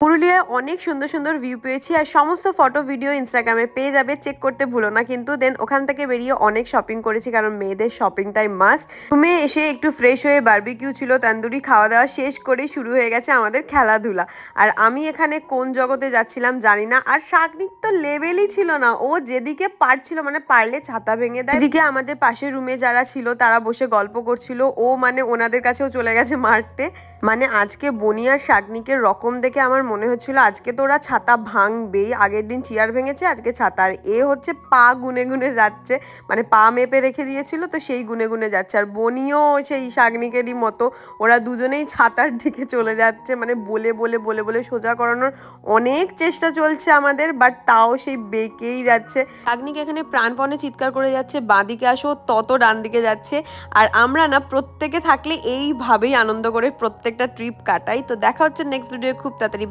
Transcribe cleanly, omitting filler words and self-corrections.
পুরুলিয়ায় অনেক সুন্দর সুন্দর ভিউ পেয়েছি আর সমস্ত ফটো ভিডিও ইনস্টাগ্রামে পেয়ে যাবে, চেক করতে ভুলো না কিন্তু। দেন ওখান থেকে বেরিয়ে অনেক শপিং করেছি কারণ মেয়েদের শপিংটাই মাস্ট। রুমে এসে একটু ফ্রেশ হয়ে বারবিকিউ ছিল, তান্দুরি খাওয়া দাওয়া শেষ করে শুরু হয়ে গেছে আমাদের খেলাধুলা। আর আমি এখানে কোন জগতে যাচ্ছিলাম জানি না। আর শাগনিক তো লেভেলই ছিল না, ও যেদিকে পারছিল মানে পারলে ছাতা ভেঙে দেয়। এদিকে আমাদের পাশের রুমে যারা ছিল তারা বসে গল্প করছিল, ও মানে ওনাদের কাছেও চলে গেছে মারতে। মানে আজকে বনি আর শাগনিকের রকম দেখে আমার মনে হচ্ছিল আজকে তো ওরা ছাতা ভাঙবেই। আগের দিন চেয়ার ভেঙেছে, আজকে ছাতা। আর এ হচ্ছে পা গুনে গুনে যাচ্ছে, মানে পা মেপে রেখে দিয়েছিল তো সেই গুনে গুনে যাচ্ছে। আর বনিও সেই শাগনিকেরই মতো, ওরা দুজনেই ছাতার দিকে চলে যাচ্ছে। মানে বলে বলে বলে বলে সোজা করানোর অনেক চেষ্টা চলছে আমাদের, বাট তাও সেই বেঁকেই যাচ্ছে। শাগনিক এখানে প্রাণপণে চিৎকার করে যাচ্ছে বাঁদিকে আসো, তত ডান দিকে যাচ্ছে। আর আমরা না প্রত্যেকে থাকলে এইভাবেই আনন্দ করে প্রত্যেকটা ট্রিপ কাটাই। তো দেখা হচ্ছে নেক্সট ভিডিও খুব তাড়াতাড়ি।